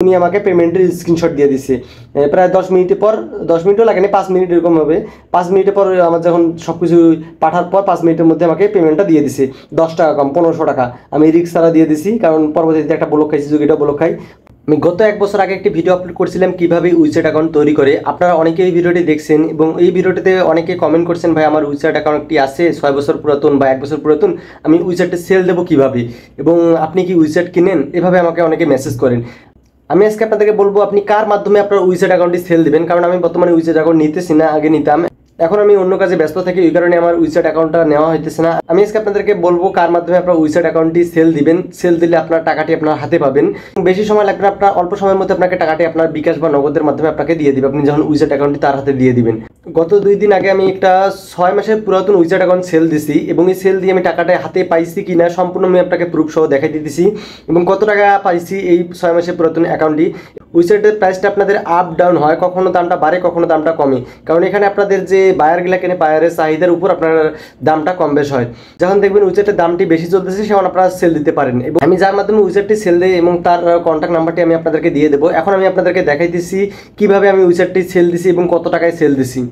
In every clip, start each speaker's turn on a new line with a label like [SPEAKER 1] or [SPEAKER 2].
[SPEAKER 1] উনি আমাকে পেমেন্টের স্ক্রিনশট দিয়ে দিছে প্রায় 10 মিনিট পর, 10 মিনিটও লাগেনি, 5 মিনিট এরকম হবে। 5 মিনিটের পর আমার যখন সব কিছু পাঠার পর 5 মিনিটের মধ্যে আমাকে পেমেন্টটা দিয়ে দিছে। 10 টাকা কম, 1500 টাকা আমি রিক্স ছাড়া দিয়ে দিছি, কারণ পরবর্তীতে একটা ব্লক খাইছি, এটা ব্লক খাই। আমি গত 1 বছর আগে একটি ভিডিও আপলোড করেছিলাম কিভাবে উইচ্যাট অ্যাকাউন্ট তৈরি করে। আপনারা অনেকে এই ভিডিওটি দেখছেন এবং এই ভিডিওটিতে অনেকে কমেন্ট করছেন, ভাই আমার উইচ্যাট অ্যাকাউন্টটি আছে 6 বছর পুরাতন বা 1 বছর পুরাতন, আমি উইচ্যাটে সেল দেবো কিভাবে, এবং আপনি কি উইচ্যাট কিনেন, এভাবে আমাকে অনেকে মেসেজ করেন। আমি আজকে আপনাদেরকে বলবো আপনি কার মাধ্যমে আপনার উইচ্যাট অ্যাকাউন্টটি সেল দিবেন, কারণ আমি বর্তমানে উইচ্যাট অ্যাকাউন্ট নিতেছি না, আগে নিতাম, এখন আমি অন্য কাজে ব্যস্ত থাকি, ওই কারণে আমার উইচ্যাট অ্যাকাউন্টটা নেওয়া হইতেছে না। আমি আজকে আপনাদেরকে বলবো কার মাধ্যমে আপনার উইচ্যাট অ্যাকাউন্টটি সেল দিবেন। সেল দিলে আপনার টাকাটি আপনার হাতে পাবেন, বেশি সময় লাগবে না, আপনার অল্প সময়ের মধ্যে আপনাকে টাকাটি আপনার বিকাশ বা নগদের মাধ্যমে আপনাকে দিয়ে দিবে, আপনি যখন উইচ্যাট অ্যাকাউন্টটি তার হাতে দিয়ে দিবেন। গত 2 দিন আগে আমি একটা 6 মাসের পুরাতন উইচ্যাট অ্যাকাউন্ট সেল দিছি, এবং এই সেল দিয়ে আমি টাকাটা হাতে পাইছি কিনা সম্পূর্ণ আমি আপনাকে প্রুফ সহ দেখাই দিতেছি, এবং কত টাকা পাইছি এই 6 মাসের পুরাতন অ্যাকাউন্টটি। উইচ্যাটের প্রাইসটা আপনাদের আপ ডাউন হয়, কখনো দামটা বাড়ে কখনো দামটা কমে, কারণ এখানে আপনাদের যে বায়ারগুলা কেনে বায়ারের চাহিদার উপর আপনার দামটা কম বেশ হয়। যখন দেখবেন উইচ্যাটের দামটি বেশি চলতেছে সেখন আপনারা সেল দিতে পারেন, এবং আমি যার মাধ্যমে উইচ্যাটটি সেল দিই এবং তার কন্ট্যাক্ট নাম্বারটি আমি আপনাদেরকে দিয়ে দেবো। এখন আমি আপনাদেরকে দেখাইতেছি কিভাবে আমি উইচ্যাটটি সেল দিছি এবং কত টাকায় সেল দিছি।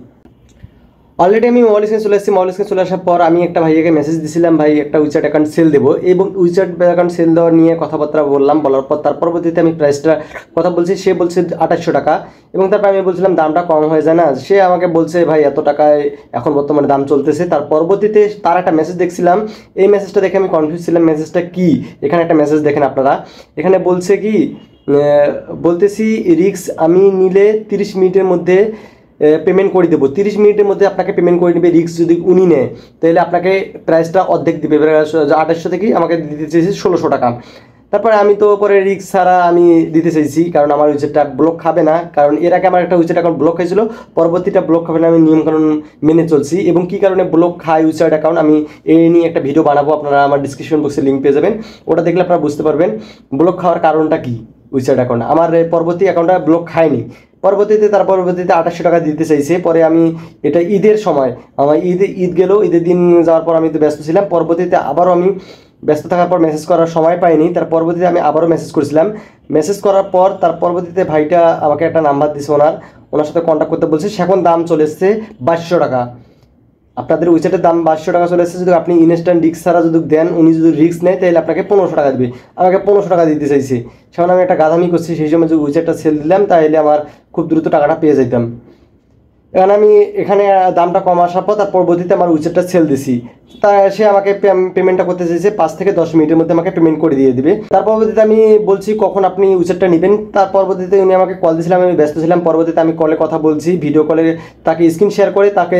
[SPEAKER 1] অলরেডি আমি মোবাইল স্ক্রিনে চলে এসেছি। মোবাইল স্ক্রিনে চলে আসার পর আমি একটা ভাইয়াকে মেসেজ দিয়েছিলাম, ভাই একটা উইচ্যাট অ্যাকাউন্ট সেল দেবো, এবং উইচ্যাট অ্যাকাউন্ট সেল দেওয়া নিয়ে কথাবার্তা বলার পর তার পরবর্তীতে আমি প্রাইসটা কথা বলছি, সে বলছে 2800 টাকা, এবং তারপর আমি বলছিলাম দামটা কম হয়ে যায় না, সে আমাকে বলছে ভাই এত টাকায় এখন বর্তমানে দাম চলতেছে। তার পরবর্তীতে তার একটা মেসেজ দেখছিলাম, এই মেসেজটা দেখে আমি কনফিউজ ছিলাম, মেসেজটা কি। এখানে একটা মেসেজ দেখেন আপনারা, এখানে বলছে কি, বলতেছি রিক্স আমি নিলে 30 মিনিটের মধ্যে পেমেন্ট করে দেবো, 30 মিনিটের মধ্যে আপনাকে পেমেন্ট করে দেবে। রিক্স যদি উনি নেয় তাহলে আপনাকে প্রাইসটা অর্ধেক দিবে, 2800 থেকেই আমাকে দিতে চেয়েছি 1600 টাকা। তারপরে আমি তো পরে রিক্স ছাড়া আমি দিতে চাইছি, কারণ আমার উইচ্যাটটা ব্লক খাবে না, কারণ এর আগে আমার একটা উইচ্যাট অ্যাকাউন্ট ব্লক হয়েছিল, পরবর্তীটা ব্লক খাবে না, আমি নিয়মকানুন মেনে চলছি। এবং কী কারণে ব্লক খায় উইচ্যাট অ্যাকাউন্ট আমি এই নিয়ে একটা ভিডিও বানাবো, আপনারা আমার ডিসক্রিপশন বক্সে লিঙ্ক পেয়ে যাবেন, ওটা দেখলে আপনারা বুঝতে পারবেন ব্লক খাওয়ার কারণটা কী। উইচ্যাট অ্যাকাউন্ট আমার পরবর্তী অ্যাকাউন্টটা ব্লক খায়নি, পরবর্তীতে 2800 টাকা দিতে চাইছে। পরে আমি এটা ঈদের সময়, আমার ঈদ গেল, ঈদের দিন যাওয়ার পর আমি তো ব্যস্ত ছিলাম, পরবর্তীতে আবারও আমি ব্যস্ত থাকার পর মেসেজ করার সময় পাইনি, তার পরবর্তীতে আমি আবারও মেসেজ করেছিলাম। মেসেজ করার পর তার পরবর্তীতে ভাইটা আমাকে একটা নাম্বার দিয়েছে, ওনার সাথে কন্ট্যাক্ট করতে বলছে। এখন দাম চলে এসছে 2200 টাকা, আপনাদের উইচ্যাটের দাম 2200 টাকা চলে এসেছে। যদি আপনি ইনস্ট্যান্ট রিক্স ছাড়া যদি দেন, উনি যদি রিক্স নেয় তাহলে আপনাকে 1500 টাকা দেবে, আমাকে 1500 টাকা দিতে চাইছে। সেখানে আমি একটা গাধামি করছি, সেই সময় যদি উইচ্যাটটা সেল দিলাম তাহলে আমার খুব দ্রুত টাকাটা পেয়ে যেতাম। এখানে দামটা কম আসার পর তার পরবর্তীতে আমার উইচ্যাটটা সেল দিছি, তা সে আমাকে পেমেন্টটা করতে চাইছে 5 থেকে 10 মিনিটের মধ্যে আমাকে পেমেন্ট করে দিয়ে দিবে। তার পরবর্তীতে আমি বলছি কখন আপনি উইচ্যাটটা নেবেন, তার পরবর্তীতে উনি আমাকে কল দিয়েছিলাম, আমি ব্যস্ত ছিলাম। পরবর্তীতে আমি কলে কথা বলছি, ভিডিও কলে তাকে স্ক্রিন শেয়ার করে তাকে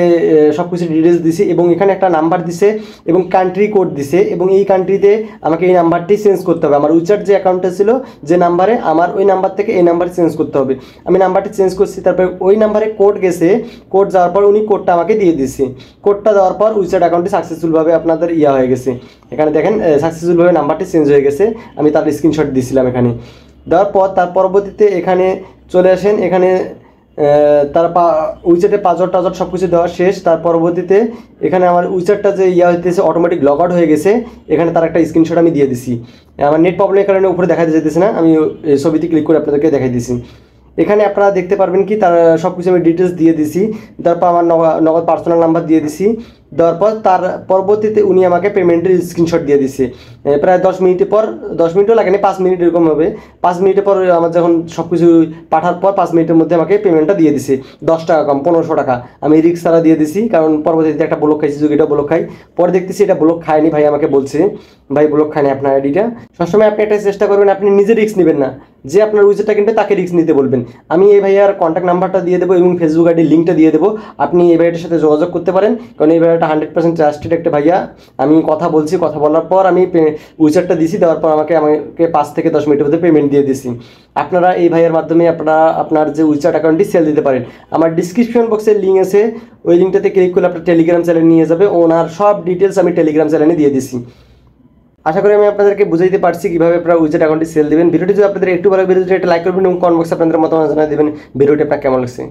[SPEAKER 1] সব কিছু ডিটেলস দিছি, এবং এখানে একটা নাম্বার দিছে এবং কান্ট্রি কোড দিছে, এবং এই কান্ট্রিতে আমাকে এই নাম্বারটি চেঞ্জ করতে হবে। আমার উইচ্যাট যে অ্যাকাউন্টটা ছিল যে নাম্বারে, আমার ওই নাম্বার থেকে এই নাম্বারে চেঞ্জ করতে হবে। আমি নাম্বারটি চেঞ্জ করছি, তারপরে ওই নাম্বারে কোড গেছে, কোড যাওয়ার পর উনি কোডটা আমাকে দিয়ে দিয়েছে। কোডটা দেওয়ার পর উইচ্যাট অ্যাকাউন্টটি সাকসেসফুলভাবে আপনাদের হয়ে গেছে। এখানে দেখেন সাকসেসফুলভাবে নাম্বারটি চেঞ্জ হয়ে গেছে, আমি তার স্ক্রিনশট দিয়েছিলাম এখানে। দেওয়ার পর তার পরবর্তীতে এখানে চলে আসেন, এখানে তার উইচ্যাটে পাসওয়ার্ড সব কিছু দেওয়া শেষ। তার পরবর্তীতে এখানে আমার উইচ্যাটটা যে হইতেছে অটোমেটিক লগ আউট হয়ে গেছে, এখানে তার একটা স্ক্রিনশট আমি দিয়ে দিছি। আমার নেট প্রবলেমের কারণে উপরে দেখাতে যেতেছে না, আমি ছবিতে ক্লিক করে আপনাদেরকে দেখাই দিছি। এখানে আপনারা দেখতে পারবেন কি তার সব কিছু আমি ডিটেলস দিয়ে দিছি। তারপর আমার নগদ পার্সোনাল নাম্বার দিয়ে দিছি। দেওয়ার পর তার পরবর্তীতে উনি আমাকে পেমেন্টের স্ক্রিনশট দিয়ে দিছে প্রায় 10 মিনিটের পর, 10 মিনিটও লাগেনি, 5 মিনিট এরকম হবে। 5 মিনিটের পর আমার যখন সব কিছু পাঠার পর 5 মিনিটের মধ্যে আমাকে পেমেন্টটা দিয়ে দিছে। 10 টাকা কম, 1500 টাকা আমি রিক্স ছাড়া দিয়ে দিছি, কারণ পরবর্তীতে একটা ব্লক খাইছি, এটা ব্লক খাই। পরে দেখতেছি এটা ব্লক খায়নি, ভাই আমাকে বলছে ভাই ব্লক খায়নি আপনার আইডিটা। সবসময় আপনি একটা চেষ্টা করবেন, আপনি নিজে রিক্স নেবেন না, যে আপনার উইচ্যাটটা কিনবে তাকে রিক্স নিতে বলবেন। আমি এই ভাইয়ার কন্ট্যাক্ট নাম্বারটা দিয়ে দেবো এবং ফেসবুক আইডির লিঙ্কটা দিয়ে দেবো, আপনি এই ভাইয়াটার সাথে যোগাযোগ করতে পারেন, কারণ এই ভাইয়াটা 100% ট্রাস্টেড একটা ভাইয়া। আমি কথা বলছি, কথা বলার পর আমি উইচ্যাটটা দিছি, দেওয়ার পর আমাকে 5 থেকে 10 মিনিটের মধ্যে পেমেন্ট দিয়ে দিছি। আপনারা এই ভাইয়ের মাধ্যমে আপনার যে উইচ্যাট অ্যাকাউন্টটি সেল দিতে পারেন। আমার ডিসক্রিপশন বক্সে লিঙ্ক আছে, ওই লিঙ্কটাতে ক্লিক করলে আপনার টেলিগ্রাম চ্যানেল নিয়ে যাবে, ওনার সব ডিটেলস আমি টেলিগ্রাম চ্যানেলে দিয়ে দিছি। আশা করি আমি আপনাদেরকে বুঝাইতে পারছি কিভাবে আপনারা উইচ্যাট অ্যাকাউন্টটি সেল দিবেন। ভিডিওটি যদি আপনাদের একটু ভালো ভিডিওটি একটা লাইক করবেন এবং কমেন্ট বক্সে আপনাদের মতামত জানিয়ে দেবেন ভিডিওটি আপনার কেমন লাগছে।